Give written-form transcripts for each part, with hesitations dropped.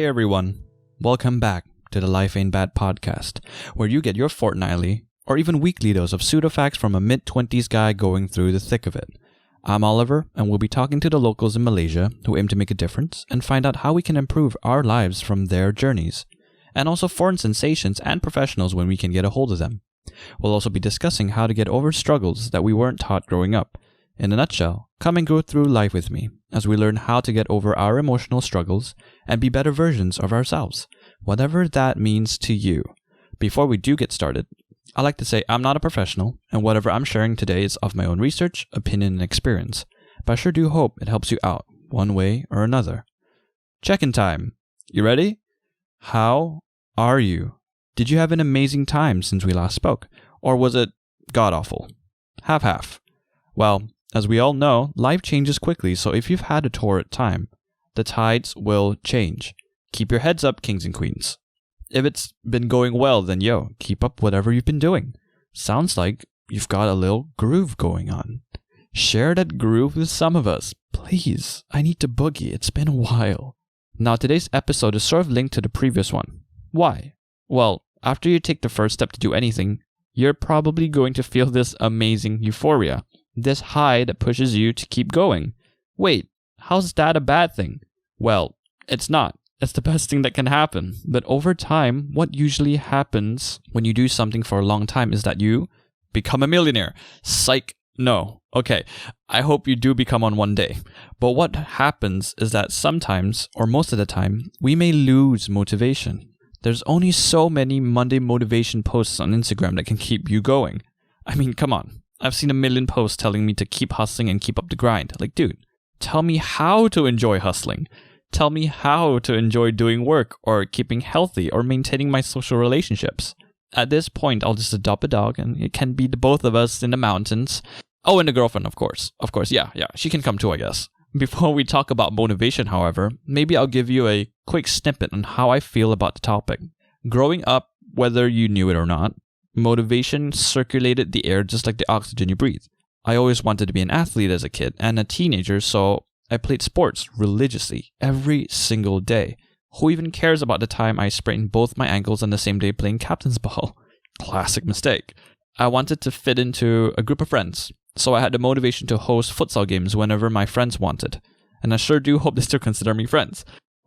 Hey everyone, welcome back to the Life Ain't Bad podcast, where you get your fortnightly or even weekly dose of pseudofacts from a mid-20s guy going through the thick of it. I'm Oliver, and we'll be talking to the locals in Malaysia who aim to make a difference and find out how we can improve our lives from their journeys, and also foreign sensations and professionals when we can get a hold of them. We'll also be discussing how to get over struggles that we weren't taught growing up. In a nutshell, come and go through life with me as we learn how to get over our emotional struggles and be better versions of ourselves, whatever that means to you. Before we do get started, I like to say I'm not a professional, and whatever I'm sharing today is of my own research, opinion, and experience, but I sure do hope it helps you out one way or another. Check-in time. You ready? How are you? Did you have an amazing time since we last spoke, or was it god-awful? Half-half. Well, as we all know, life changes quickly, so if you've had a torrid time, the tides will change. Keep your heads up, kings and queens. If it's been going well, then keep up whatever you've been doing. Sounds like you've got a little groove going on. Share that groove with some of us. Please, I need to boogie. It's been a while. Now, today's episode is sort of linked to the previous one. Why? Well, after you take the first step to do anything, you're probably going to feel this amazing euphoria. This high that pushes you to keep going. Wait, how's that a bad thing? Well, it's not. It's the best thing that can happen. But over time, what usually happens when you do something for a long time is that you become a millionaire. Psych. No. Okay, I hope you do become one day. But what happens is that sometimes, or most of the time, we may lose motivation. There's only so many Monday motivation posts on Instagram that can keep you going. I mean, come on. I've seen a million posts telling me to keep hustling and keep up the grind. Like, dude, tell me how to enjoy hustling. Tell me how to enjoy doing work or keeping healthy or maintaining my social relationships. At this point, I'll just adopt a dog and it can be the both of us in the mountains. Oh, and the girlfriend, of course. Of course, yeah. She can come too, I guess. Before we talk about motivation, however, maybe I'll give you a quick snippet on how I feel about the topic. Growing up, whether you knew it or not, motivation circulated the air just like the oxygen you breathe. I always wanted to be an athlete as a kid and a teenager, so I played sports religiously every single day. Who even cares about the time I sprained both my ankles on the same day playing captain's ball? Classic mistake. I wanted to fit into a group of friends, so I had the motivation to host futsal games whenever my friends wanted. And I sure do hope they still consider me friends.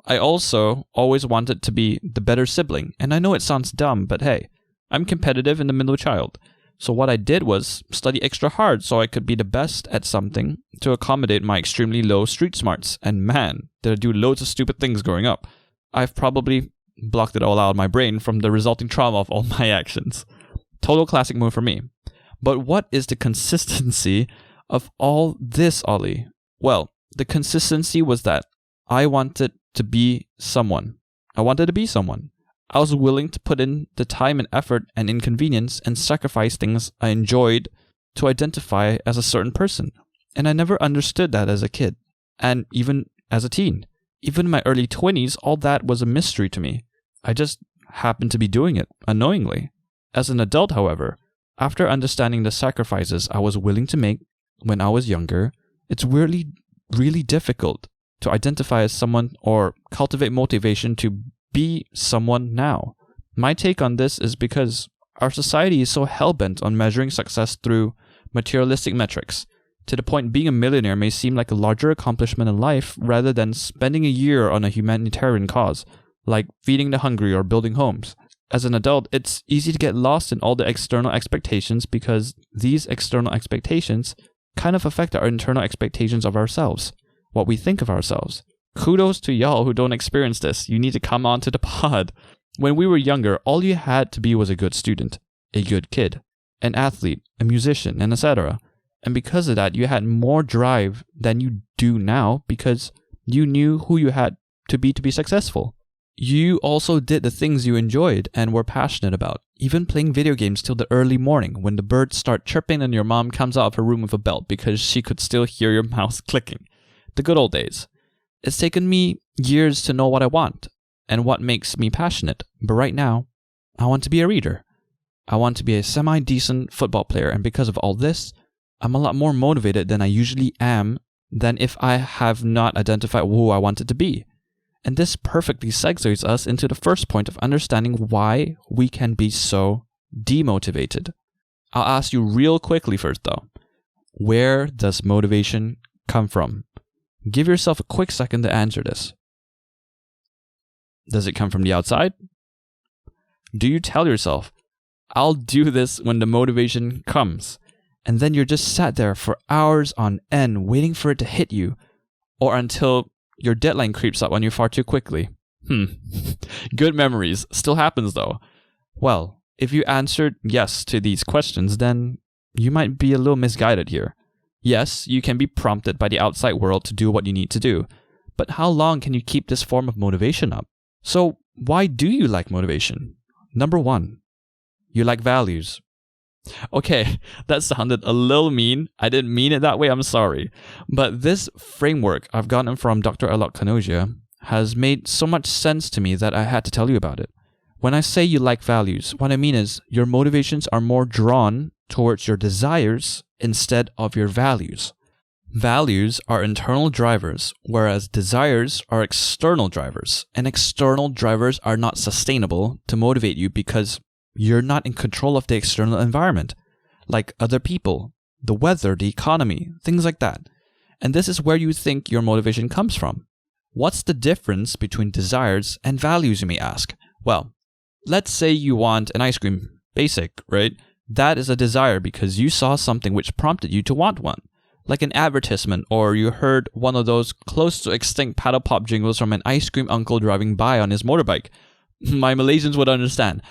I also always wanted to be the better sibling, and I know it sounds dumb, but hey, I'm competitive and the middle child. So what I did was study extra hard so I could be the best at something to accommodate my extremely low street smarts. And man, did I do loads of stupid things growing up. I've probably blocked it all out of my brain from the resulting trauma of all my actions. Total classic move for me. But what is the consistency of all this, Ollie? Well, the consistency was that I wanted to be someone. I was willing to put in the time and effort and inconvenience and sacrifice things I enjoyed to identify as a certain person. And I never understood that as a kid, and even as a teen. Even in my early 20s, all that was a mystery to me. I just happened to be doing it, unknowingly. As an adult, however, after understanding the sacrifices I was willing to make when I was younger, it's weirdly really difficult to identify as someone or cultivate motivation to be someone now. My take on this is because our society is so hell-bent on measuring success through materialistic metrics, to the point being a millionaire may seem like a larger accomplishment in life rather than spending a year on a humanitarian cause, like feeding the hungry or building homes. As an adult, it's easy to get lost in all the external expectations because these external expectations kind of affect our internal expectations of ourselves, what we think of ourselves. Kudos to y'all who don't experience this. You need to come on to the pod. When we were younger, all you had to be was a good student, a good kid, an athlete, a musician, and etc. And because of that, you had more drive than you do now because you knew who you had to be successful. You also did the things you enjoyed and were passionate about, even playing video games till the early morning when the birds start chirping and your mom comes out of her room with a belt because she could still hear your mouse clicking. The good old days. It's taken me years to know what I want and what makes me passionate, but right now, I want to be a reader. I want to be a semi-decent football player, and because of all this, I'm a lot more motivated than I usually am than if I have not identified who I wanted to be. And this perfectly segues us into the first point of understanding why we can be so demotivated. I'll ask you real quickly first though. Where does motivation come from? Give yourself a quick second to answer this. Does it come from the outside? Do you tell yourself, I'll do this when the motivation comes, and then you're just sat there for hours on end waiting for it to hit you, or until your deadline creeps up on you far too quickly? Good memories. Still happens though. Well, if you answered yes to these questions, then you might be a little misguided here. Yes, you can be prompted by the outside world to do what you need to do, but how long can you keep this form of motivation up? So, why do you like motivation? Number 1, you like values. Okay, that sounded a little mean. I didn't mean it that way, I'm sorry. But this framework I've gotten from Dr. Alok Kanoja has made so much sense to me that I had to tell you about it. When I say you like values, what I mean is your motivations are more drawn towards your desires instead of your values. Values are internal drivers, whereas desires are external drivers. And external drivers are not sustainable to motivate you because you're not in control of the external environment, like other people, the weather, the economy, things like that. And this is where you think your motivation comes from. What's the difference between desires and values, you may ask? Well, let's say you want an ice cream. Basic, right? That is a desire because you saw something which prompted you to want one. Like an advertisement, or you heard one of those close to extinct paddle pop jingles from an ice cream uncle driving by on his motorbike. My Malaysians would understand.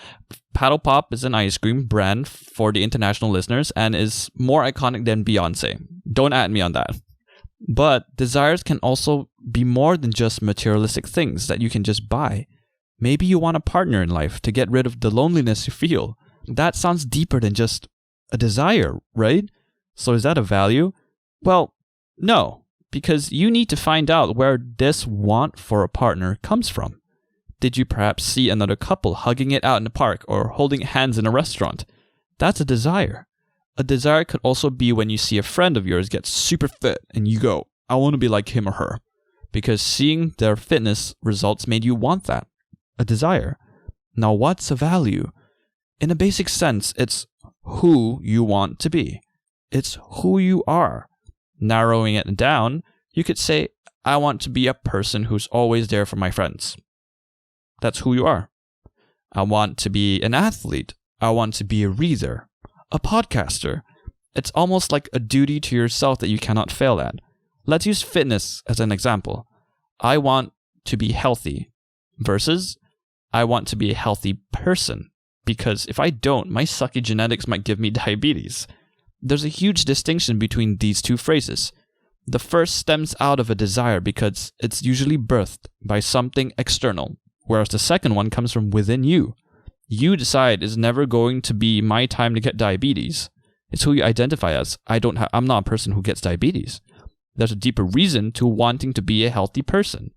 Paddle Pop is an ice cream brand for the international listeners and is more iconic than Beyonce. Don't at me on that. But desires can also be more than just materialistic things that you can just buy. Maybe you want a partner in life to get rid of the loneliness you feel. That sounds deeper than just a desire, right? So is that a value? Well, no, because you need to find out where this want for a partner comes from. Did you perhaps see another couple hugging it out in the park or holding hands in a restaurant? That's a desire. A desire could also be when you see a friend of yours get super fit and you go, I want to be like him or her. Because seeing their fitness results made you want that. A desire. Now what's a value? In a basic sense, it's who you want to be. It's who you are. Narrowing it down, you could say, I want to be a person who's always there for my friends. That's who you are. I want to be an athlete. I want to be a reader, a podcaster. It's almost like a duty to yourself that you cannot fail at. Let's use fitness as an example. I want to be healthy versus I want to be a healthy person. Because if I don't, my sucky genetics might give me diabetes. There's a huge distinction between these two phrases. The first stems out of a desire because it's usually birthed by something external, whereas the second one comes from within you. You decide it's never going to be my time to get diabetes. It's who you identify as. I'm not a person who gets diabetes. There's a deeper reason to wanting to be a healthy person.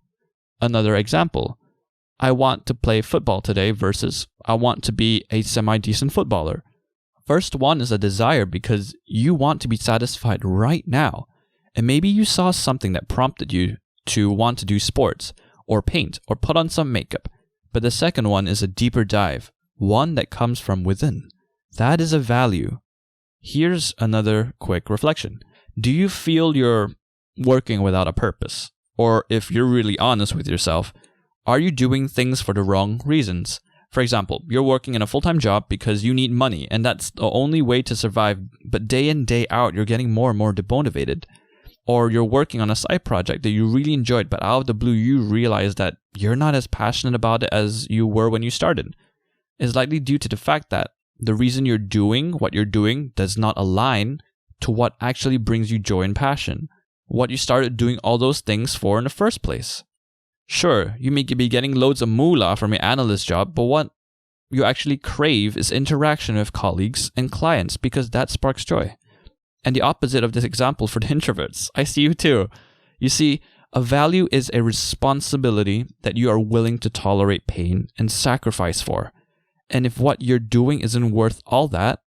Another example. I want to play football today versus I want to be a semi-decent footballer. First one is a desire because you want to be satisfied right now. And maybe you saw something that prompted you to want to do sports, or paint, or put on some makeup. But the second one is a deeper dive, one that comes from within. That is a value. Here's another quick reflection. Do you feel you're working without a purpose? Or if you're really honest with yourself, are you doing things for the wrong reasons? For example, you're working in a full-time job because you need money, and that's the only way to survive, but day in, day out, you're getting more and more demotivated. Or you're working on a side project that you really enjoyed, but out of the blue, you realize that you're not as passionate about it as you were when you started. It's likely due to the fact that the reason you're doing what you're doing does not align to what actually brings you joy and passion, what you started doing all those things for in the first place. Sure, you may be getting loads of moolah from your analyst job, but what you actually crave is interaction with colleagues and clients because that sparks joy. And the opposite of this example for the introverts. I see you too. You see, a value is a responsibility that you are willing to tolerate pain and sacrifice for. And if what you're doing isn't worth all that,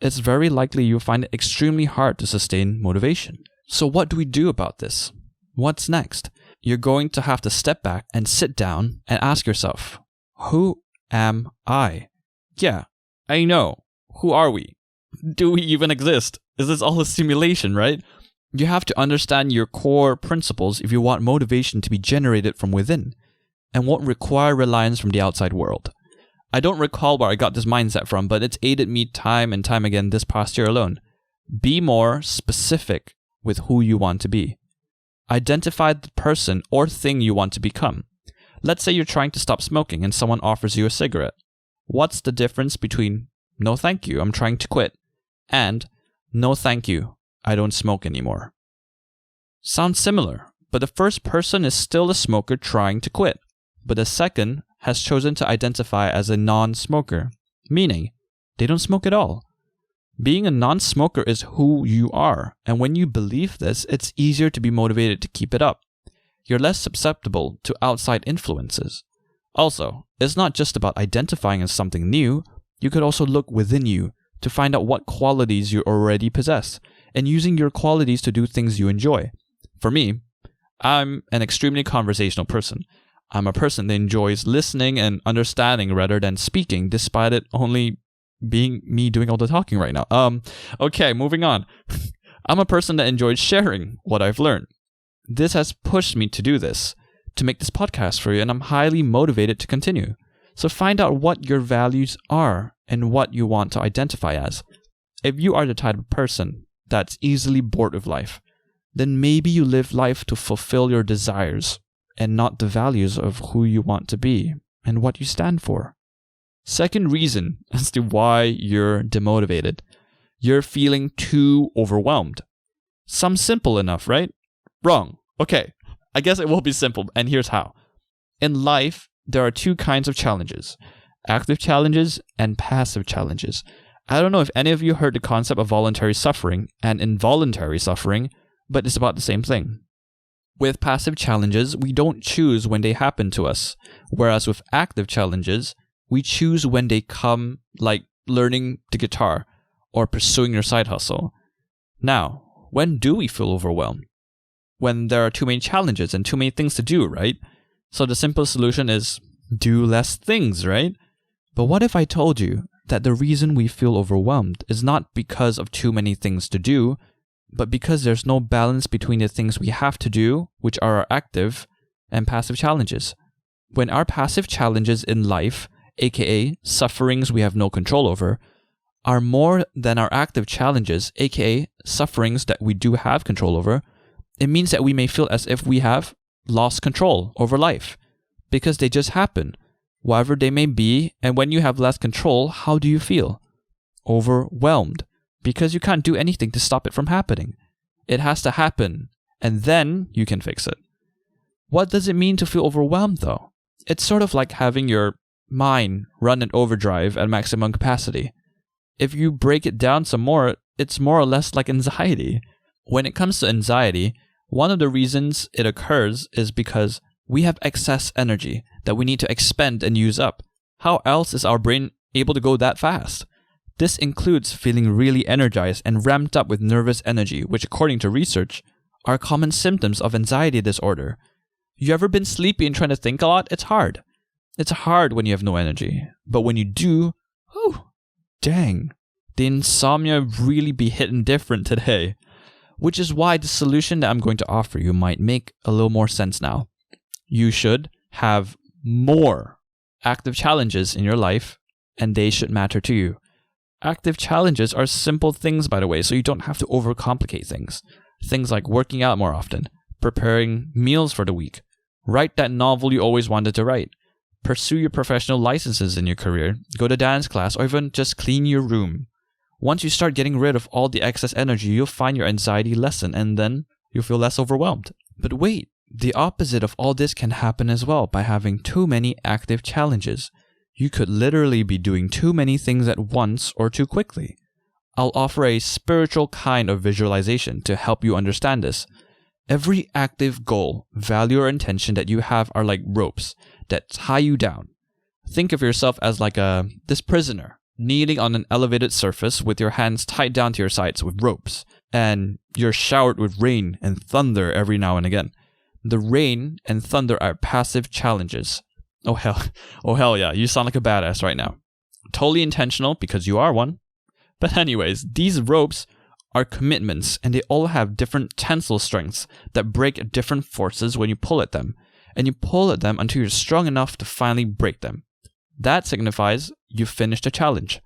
it's very likely you'll find it extremely hard to sustain motivation. So what do we do about this? What's next? you're going to have to step back and sit down and ask yourself, who am I? Yeah, I know. Who are we? Do we even exist? Is this all a simulation, right? You have to understand your core principles if you want motivation to be generated from within and won't require reliance from the outside world. I don't recall where I got this mindset from, but it's aided me time and time again this past year alone. Be more specific with who you want to be. Identify the person or thing you want to become. Let's say you're trying to stop smoking and someone offers you a cigarette. What's the difference between "no thank you, I'm trying to quit" and "no thank you, I don't smoke anymore"? Sounds similar, but the first person is still a smoker trying to quit, but the second has chosen to identify as a non-smoker, meaning they don't smoke at all. Being a non-smoker is who you are, and when you believe this, it's easier to be motivated to keep it up. You're less susceptible to outside influences. Also, it's not just about identifying as something new. You could also look within you to find out what qualities you already possess, and using your qualities to do things you enjoy. For me, I'm an extremely conversational person. I'm a person that enjoys listening and understanding rather than speaking, despite it only being me doing all the talking right now. Okay, moving on. I'm a person that enjoys sharing what I've learned. This has pushed me to do this, to make this podcast for you, and I'm highly motivated to continue. So find out what your values are and what you want to identify as. If you are the type of person that's easily bored with life, then maybe you live life to fulfill your desires and not the values of who you want to be and what you stand for. Second reason as to why you're demotivated. You're feeling too overwhelmed. Sounds simple enough, right? Wrong. Okay, I guess it will be simple, and here's how. In life, there are two kinds of challenges: active challenges and passive challenges. I don't know if any of you heard the concept of voluntary suffering and involuntary suffering, but it's about the same thing. With passive challenges, we don't choose when they happen to us, whereas with active challenges, we choose when they come, like learning the guitar or pursuing your side hustle. Now, when do we feel overwhelmed? When there are too many challenges and too many things to do, right? So the simple solution is do less things, right? But what if I told you that the reason we feel overwhelmed is not because of too many things to do, but because there's no balance between the things we have to do, which are our active and passive challenges. When our passive challenges in life, aka sufferings we have no control over, are more than our active challenges, aka sufferings that we do have control over, it means that we may feel as if we have lost control over life, because they just happen, whatever they may be. And when you have less control, how do you feel? Overwhelmed, because you can't do anything to stop it from happening. It has to happen, and then you can fix it. What does it mean to feel overwhelmed, though? It's sort of like having your mind run in overdrive at maximum capacity. If you break it down some more, it's more or less like anxiety. When it comes to anxiety, one of the reasons it occurs is because we have excess energy that we need to expend and use up. How else is our brain able to go that fast? This includes feeling really energized and ramped up with nervous energy, which according to research, are common symptoms of anxiety disorder. You ever been sleepy and trying to think a lot? It's hard. It's hard when you have no energy. But when you do, oh, dang, the insomnia really be hitting different today. Which is why the solution that I'm going to offer you might make a little more sense now. You should have more active challenges in your life, and they should matter to you. Active challenges are simple things, by the way, so you don't have to overcomplicate things. Things like working out more often, preparing meals for the week, write that novel you always wanted to write, pursue your professional licenses in your career, go to dance class, or even just clean your room. Once you start getting rid of all the excess energy, you'll find your anxiety lessen, and then you'll feel less overwhelmed. But wait, the opposite of all this can happen as well by having too many active challenges. You could literally be doing too many things at once or too quickly. I'll offer a spiritual kind of visualization to help you understand this. Every active goal, value, or intention that you have are like ropes that tie you down. Think of yourself as like this prisoner, kneeling on an elevated surface with your hands tied down to your sides with ropes, and you're showered with rain and thunder every now and again. The rain and thunder are passive challenges. Oh hell yeah, you sound like a badass right now. Totally intentional because you are one. But anyways, these ropes are commitments and they all have different tensile strengths that break different forces when you pull at them. And you pull at them until you're strong enough to finally break them. That signifies you've finished a challenge.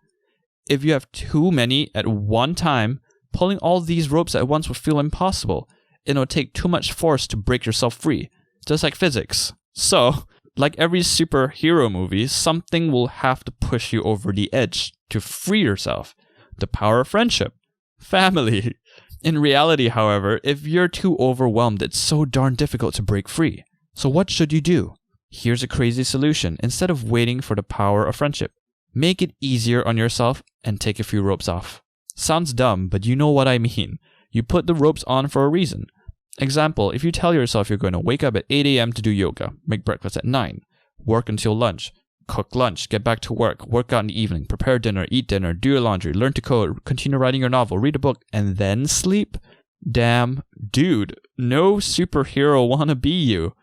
If you have too many at one time, pulling all these ropes at once will feel impossible. It'll take too much force to break yourself free, just like physics. So, like every superhero movie, something will have to push you over the edge to free yourself. The power of friendship. Family. In reality, however, if you're too overwhelmed, it's so darn difficult to break free. So what should you do? Here's a crazy solution. Instead of waiting for the power of friendship, make it easier on yourself and take a few ropes off. Sounds dumb, but you know what I mean. You put the ropes on for a reason. Example, if you tell yourself you're going to wake up at 8 a.m. to do yoga, make breakfast at 9, work until lunch, cook lunch, get back to work out in the evening, prepare dinner, eat dinner, do your laundry, learn to code, continue writing your novel, read a book, and then sleep? Damn, dude, no superhero wanna be you.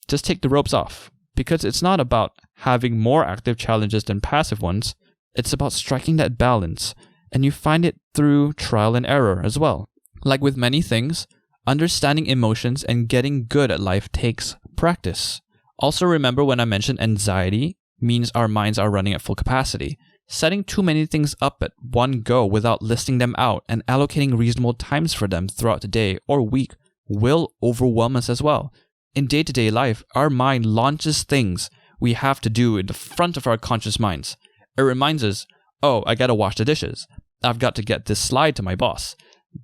Just take the ropes off. Because it's not about having more active challenges than passive ones, it's about striking that balance, and you find it through trial and error as well. Like with many things, understanding emotions and getting good at life takes practice. Also remember when I mentioned anxiety means our minds are running at full capacity. Setting too many things up at one go without listing them out and allocating reasonable times for them throughout the day or week will overwhelm us as well. In day-to-day life, our mind launches things we have to do in the front of our conscious minds. It reminds us, oh, I gotta wash the dishes. I've got to get this slide to my boss.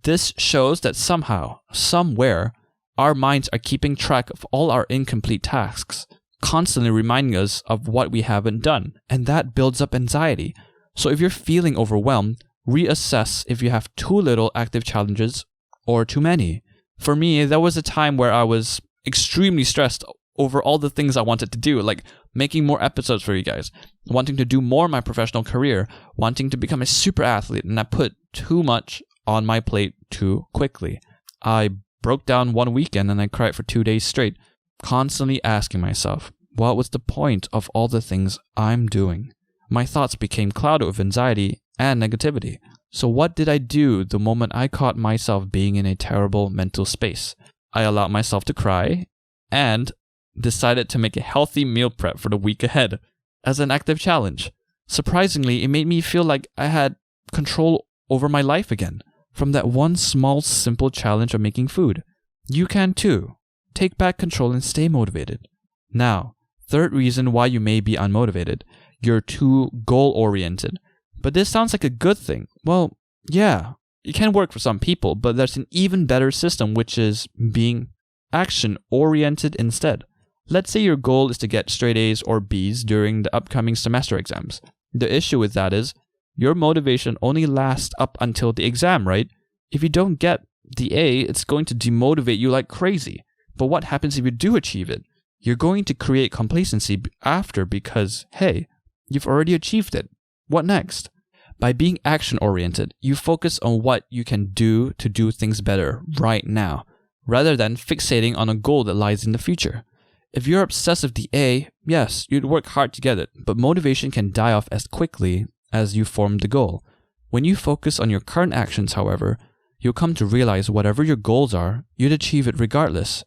This shows that somehow, somewhere, our minds are keeping track of all our incomplete tasks, constantly reminding us of what we haven't done, and that builds up anxiety. So if you're feeling overwhelmed, reassess if you have too little active challenges or too many. For me, there was a time where I was extremely stressed over all the things I wanted to do, like making more episodes for you guys, wanting to do more in my professional career, wanting to become a super athlete, and I put too much on my plate too quickly. I broke down one weekend and I cried for 2 days straight, constantly asking myself, what was the point of all the things I'm doing? My thoughts became clouded with anxiety and negativity. So what did I do the moment I caught myself being in a terrible mental space? I allowed myself to cry and decided to make a healthy meal prep for the week ahead as an active challenge. Surprisingly, it made me feel like I had control over my life again from that one small, simple challenge of making food. You can too. Take back control and stay motivated. Now, third reason why you may be unmotivated. You're too goal-oriented. But this sounds like a good thing. Well, yeah, it can work for some people, but there's an even better system, which is being action-oriented instead. Let's say your goal is to get straight A's or B's during the upcoming semester exams. The issue with that is, your motivation only lasts up until the exam, right? If you don't get the A, it's going to demotivate you like crazy. But what happens if you do achieve it? You're going to create complacency after because, hey, you've already achieved it. What next? By being action-oriented, you focus on what you can do to do things better right now, rather than fixating on a goal that lies in the future. If you're obsessed with the A, yes, you'd work hard to get it, but motivation can die off as quickly as you form the goal. When you focus on your current actions, however, you'll come to realize whatever your goals are, you'd achieve it regardless.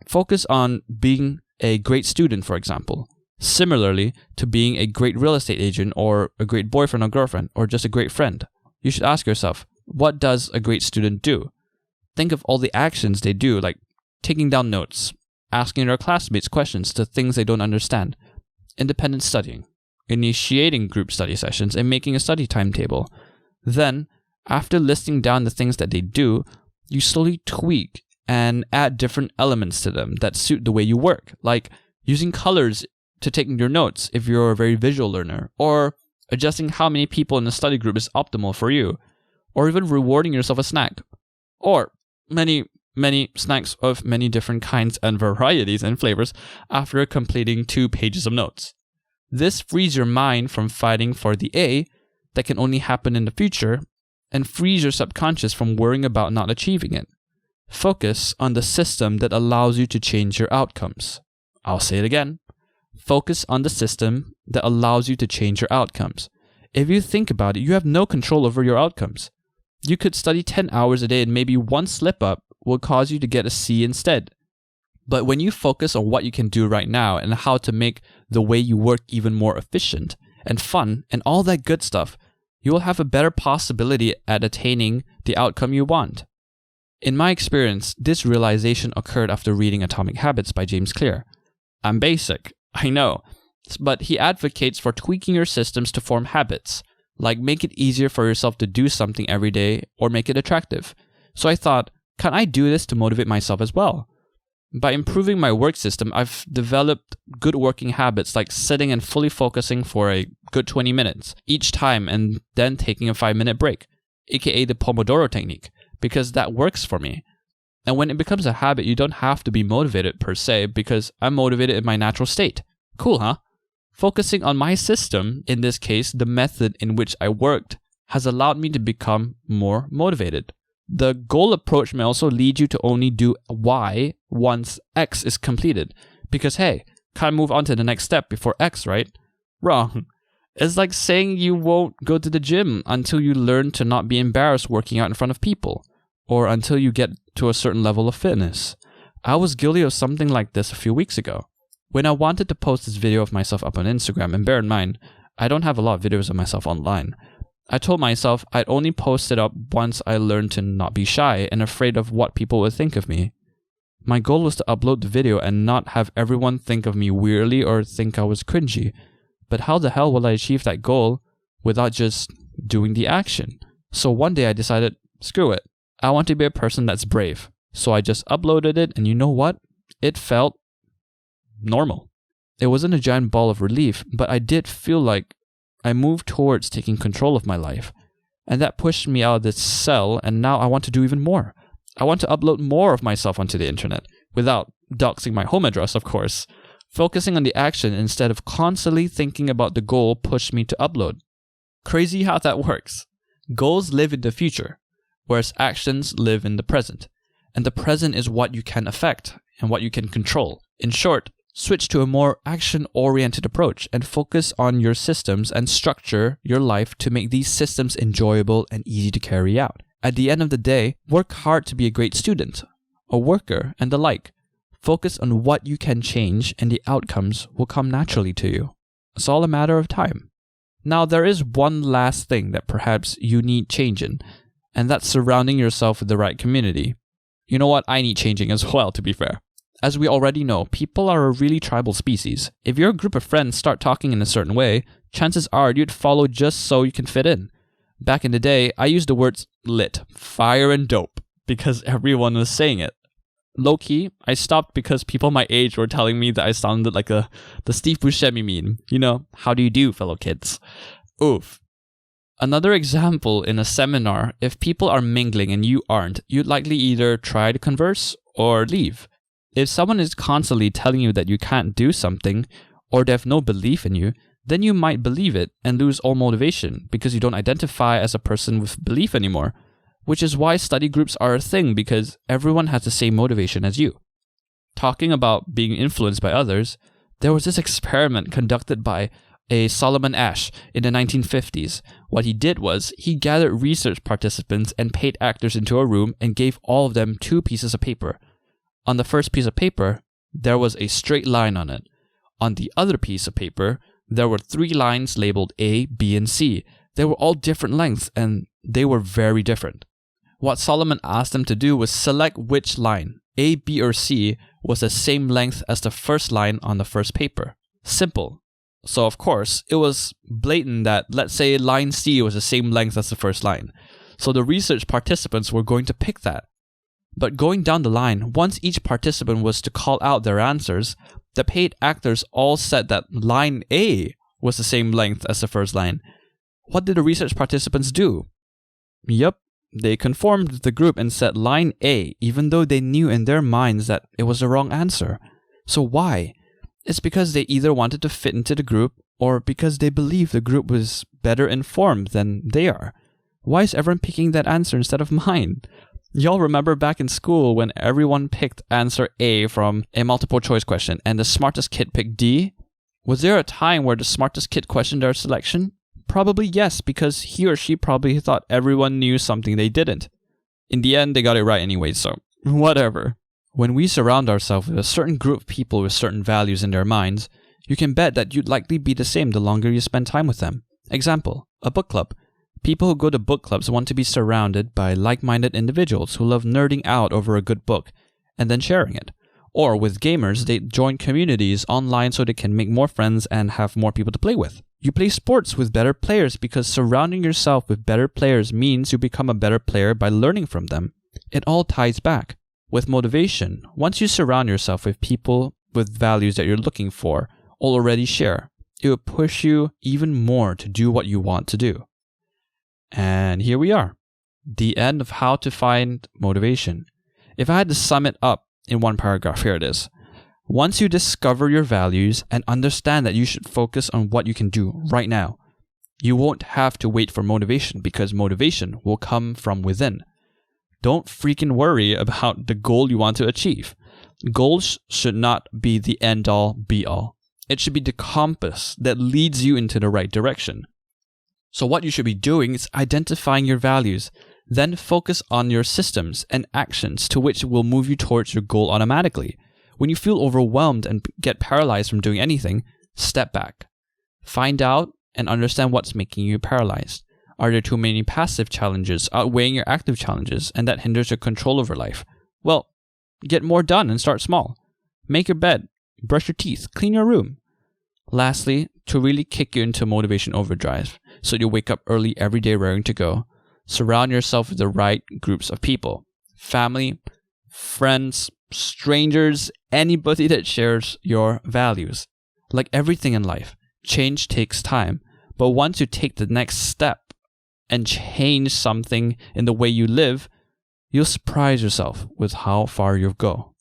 Focus on being a great student, for example. Similarly to being a great real estate agent or a great boyfriend or girlfriend or just a great friend. You should ask yourself, what does a great student do? Think of all the actions they do, like taking down notes, asking their classmates questions to things they don't understand, independent studying, initiating group study sessions, and making a study timetable. Then, after listing down the things that they do, you slowly tweak and add different elements to them that suit the way you work, like using colors to take your notes if you're a very visual learner, or adjusting how many people in the study group is optimal for you, or even rewarding yourself a snack, or many snacks of many different kinds and varieties and flavors after completing 2 pages of notes. This frees your mind from fighting for the A that can only happen in the future and frees your subconscious from worrying about not achieving it. Focus on the system that allows you to change your outcomes. I'll say it again. Focus on the system that allows you to change your outcomes. If you think about it, you have no control over your outcomes. You could study 10 hours a day and maybe one slip up will cause you to get a C instead. But when you focus on what you can do right now and how to make the way you work even more efficient and fun and all that good stuff, you will have a better possibility at attaining the outcome you want. In my experience, this realization occurred after reading Atomic Habits by James Clear. I'm basic, I know, but he advocates for tweaking your systems to form habits, like make it easier for yourself to do something every day or make it attractive. So I thought, can I do this to motivate myself as well? By improving my work system, I've developed good working habits like sitting and fully focusing for a good 20 minutes each time and then taking a 5-minute break, aka the Pomodoro technique, because that works for me. And when it becomes a habit, you don't have to be motivated per se because I'm motivated in my natural state. Cool, huh? Focusing on my system, in this case, the method in which I worked, has allowed me to become more motivated. The goal approach may also lead you to only do Y once X is completed. Because hey, can't move on to the next step before X, right? Wrong. It's like saying you won't go to the gym until you learn to not be embarrassed working out in front of people, or until you get to a certain level of fitness. I was guilty of something like this a few weeks ago. When I wanted to post this video of myself up on Instagram, and bear in mind, I don't have a lot of videos of myself online, I told myself I'd only post it up once I learned to not be shy and afraid of what people would think of me. My goal was to upload the video and not have everyone think of me weirdly or think I was cringy. But how the hell will I achieve that goal without just doing the action? So one day I decided, screw it. I want to be a person that's brave. So I just uploaded it, and you know what? It felt normal. It wasn't a giant ball of relief, but I did feel like I moved towards taking control of my life. And that pushed me out of this cell, and now I want to do even more. I want to upload more of myself onto the internet, without doxing my home address, of course. Focusing on the action instead of constantly thinking about the goal pushed me to upload. Crazy how that works. Goals live in the future, whereas actions live in the present. And the present is what you can affect and what you can control. In short, switch to a more action-oriented approach and focus on your systems and structure your life to make these systems enjoyable and easy to carry out. At the end of the day, work hard to be a great student, a worker, and the like. Focus on what you can change and the outcomes will come naturally to you. It's all a matter of time. Now, there is one last thing that perhaps you need change in, and that's surrounding yourself with the right community. You know what? I need changing as well, to be fair. As we already know, people are a really tribal species. If your group of friends start talking in a certain way, chances are you'd follow just so you can fit in. Back in the day, I used the words lit, fire, and dope because everyone was saying it. Low-key, I stopped because people my age were telling me that I sounded like the Steve Buscemi meme. You know, how do you do, fellow kids? Oof. Another example in a seminar, if people are mingling and you aren't, you'd likely either try to converse or leave. If someone is constantly telling you that you can't do something or they have no belief in you, then you might believe it and lose all motivation because you don't identify as a person with belief anymore. Which is why study groups are a thing, because everyone has the same motivation as you. Talking about being influenced by others, there was this experiment conducted by a Solomon Asch in the 1950s. What he did was, he gathered research participants and paid actors into a room and gave all of them 2 pieces of paper. On the first piece of paper, there was a straight line on it. On the other piece of paper, there were 3 lines labeled A, B, and C. They were all different lengths, and they were very different. What Solomon asked them to do was select which line, A, B, or C, was the same length as the first line on the first paper. Simple. So of course, it was blatant that, let's say, line C was the same length as the first line. So the research participants were going to pick that. But going down the line, once each participant was to call out their answers, the paid actors all said that line A was the same length as the first line. What did the research participants do? Yep. They conformed with the group and said line A, even though they knew in their minds that it was the wrong answer. So why? It's because they either wanted to fit into the group or because they believed the group was better informed than they are. Why is everyone picking that answer instead of mine? Y'all remember back in school when everyone picked answer A from a multiple choice question and the smartest kid picked D? Was there a time where the smartest kid questioned their selection? Probably yes, because he or she probably thought everyone knew something they didn't. In the end, they got it right anyway, so whatever. When we surround ourselves with a certain group of people with certain values in their minds, you can bet that you'd likely be the same the longer you spend time with them. Example, a book club. People who go to book clubs want to be surrounded by like-minded individuals who love nerding out over a good book and then sharing it. Or with gamers, they join communities online so they can make more friends and have more people to play with. You play sports with better players because surrounding yourself with better players means you become a better player by learning from them. It all ties back. With motivation, once you surround yourself with people with values that you're looking for or already share, it will push you even more to do what you want to do. And here we are, the end of how to find motivation. If I had to sum it up in one paragraph, here it is. Once you discover your values and understand that you should focus on what you can do right now, you won't have to wait for motivation because motivation will come from within. Don't freaking worry about the goal you want to achieve. Goals should not be the end-all, be-all. It should be the compass that leads you into the right direction. So what you should be doing is identifying your values, then focus on your systems and actions to which will move you towards your goal automatically. When you feel overwhelmed and get paralyzed from doing anything, step back. Find out and understand what's making you paralyzed. Are there too many passive challenges outweighing your active challenges and that hinders your control over life? Well, get more done and start small. Make your bed, brush your teeth, clean your room. Lastly, to really kick you into motivation overdrive, so you wake up early every day raring to go, surround yourself with the right groups of people. Family, friends, strangers, anybody that shares your values. Like everything in life, change takes time. But once you take the next step and change something in the way you live, you'll surprise yourself with how far you'll go.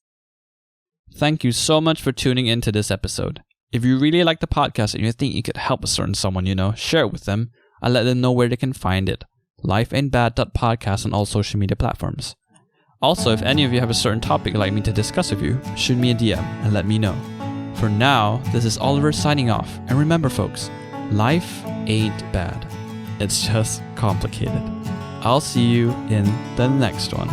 Thank you so much for tuning into this episode. If you really like the podcast and you think you could help a certain someone you know, share it with them and let them know where they can find it. lifeaintbad.podcast on all social media platforms. Also, if any of you have a certain topic you'd like me to discuss with you, shoot me a DM and let me know. For now, this is Oliver signing off. And remember folks, life ain't bad. It's just complicated. I'll see you in the next one.